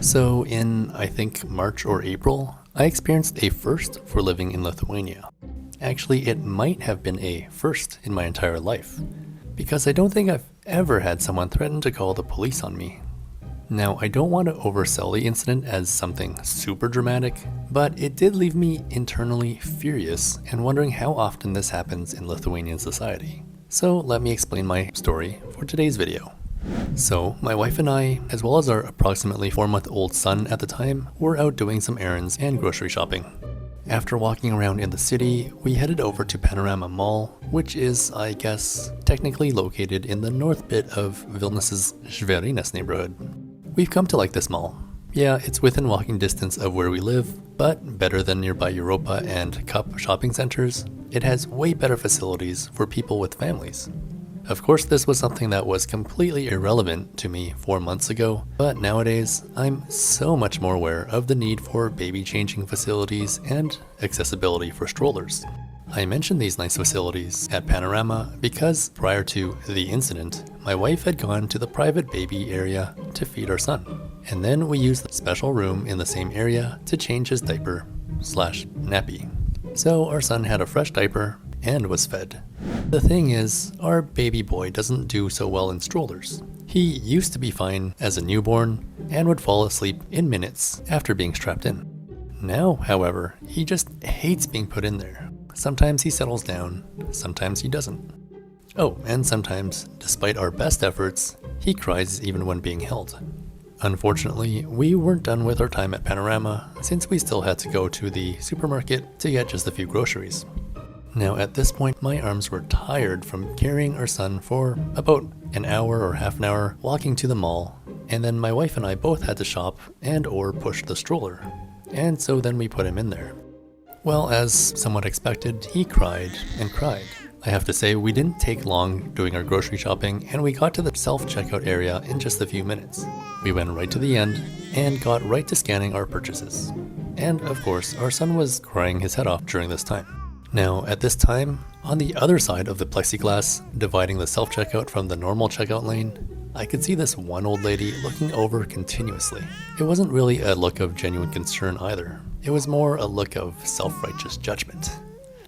So in, I think, March or April, I experienced a first for living in Lithuania. Actually, it might have been a first in my entire life, because I don't think I've ever had someone threaten to call the police on me. Now, I don't want to oversell the incident as something super dramatic, but it did leave me internally furious and wondering how often this happens in Lithuanian society. So let me explain my story for today's video. So, my wife and I, as well as our approximately 4-month-old son at the time, were out doing some errands and grocery shopping. After walking around in the city, we headed over to Panorama Mall, which is, I guess, technically located in the north bit of Vilnius's Žvėrynas neighborhood. We've come to like this mall. Yeah, it's within walking distance of where we live, but better than nearby Europa and Cup shopping centers. It has way better facilities for people with families. Of course, this was something that was completely irrelevant to me 4 months ago, but nowadays, I'm so much more aware of the need for baby changing facilities and accessibility for strollers. I mentioned these nice facilities at Panorama because prior to the incident, my wife had gone to the private baby area to feed our son. And then we used the special room in the same area to change his diaper/nappy. So our son had a fresh diaper and was fed. The thing is, our baby boy doesn't do so well in strollers. He used to be fine as a newborn and would fall asleep in minutes after being strapped in. Now, however, he just hates being put in there. Sometimes he settles down, sometimes he doesn't. Oh, and sometimes, despite our best efforts, he cries even when being held. Unfortunately, we weren't done with our time at Panorama since we still had to go to the supermarket to get just a few groceries. Now at this point, my arms were tired from carrying our son for about an hour or half an hour walking to the mall, and then my wife and I both had to shop and or push the stroller, and so then we put him in there. Well, as somewhat expected, he cried and cried. I have to say, we didn't take long doing our grocery shopping, and we got to the self-checkout area in just a few minutes. We went right to the end and got right to scanning our purchases. And of course, our son was crying his head off during this time. Now, at this time, on the other side of the plexiglass, dividing the self-checkout from the normal checkout lane, I could see this one old lady looking over continuously. It wasn't really a look of genuine concern either. It was more a look of self-righteous judgment.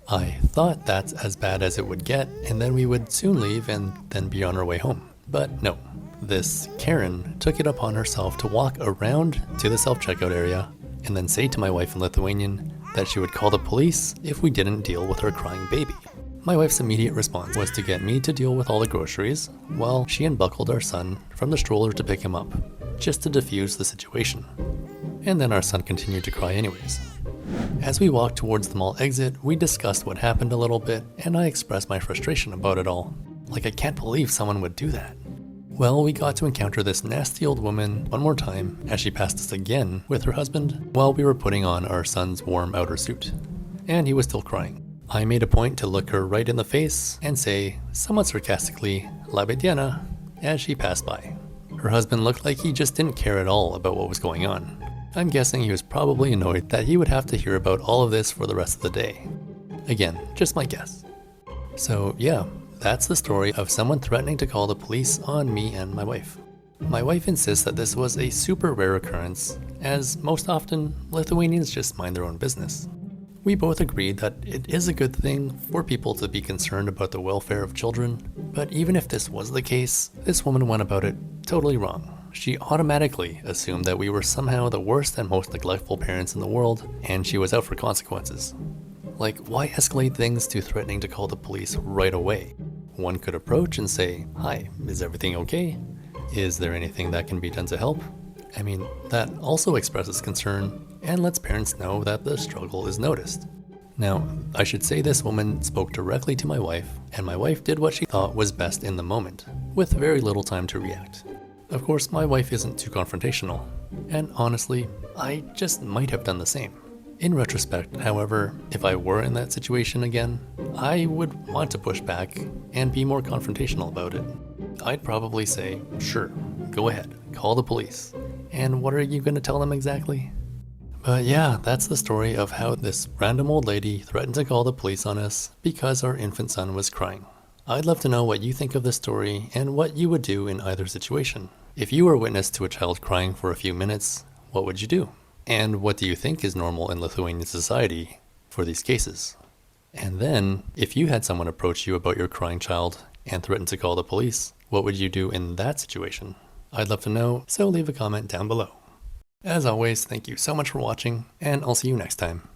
I thought that's as bad as it would get, and then we would soon leave and then be on our way home. But no, this Karen took it upon herself to walk around to the self-checkout area and then say to my wife in Lithuanian that she would call the police if we didn't deal with her crying baby. My wife's immediate response was to get me to deal with all the groceries while she unbuckled our son from the stroller to pick him up, just to defuse the situation. And then our son continued to cry anyways. As we walked towards the mall exit, we discussed what happened a little bit, and I expressed my frustration about it all. Like, I can't believe someone would do that. Well, we got to encounter this nasty old woman one more time as she passed us again with her husband while we were putting on our son's warm outer suit. And he was still crying. I made a point to look her right in the face and say, somewhat sarcastically, "Laba diena," as she passed by. Her husband looked like he just didn't care at all about what was going on. I'm guessing he was probably annoyed that he would have to hear about all of this for the rest of the day. Again, just my guess. So yeah, that's the story of someone threatening to call the police on me and my wife. My wife insists that this was a super rare occurrence, as most often, Lithuanians just mind their own business. We both agreed that it is a good thing for people to be concerned about the welfare of children, but even if this was the case, this woman went about it totally wrong. She automatically assumed that we were somehow the worst and most neglectful parents in the world, and she was out for consequences. Like, why escalate things to threatening to call the police right away? One could approach and say, "Hi, is everything okay? Is there anything that can be done to help?" I mean, that also expresses concern and lets parents know that the struggle is noticed. Now, I should say this woman spoke directly to my wife, and my wife did what she thought was best in the moment, with very little time to react. Of course, my wife isn't too confrontational, and honestly, I just might have done the same. In retrospect, however, if I were in that situation again, I would want to push back and be more confrontational about it. I'd probably say, sure, go ahead, call the police. And what are you going to tell them exactly? But yeah, that's the story of how this random old lady threatened to call the police on us because our infant son was crying. I'd love to know what you think of this story and what you would do in either situation. If you were witness to a child crying for a few minutes, what would you do? And what do you think is normal in Lithuanian society for these cases? And then, if you had someone approach you about your crying child and threaten to call the police, what would you do in that situation? I'd love to know, so leave a comment down below. As always, thank you so much for watching, and I'll see you next time.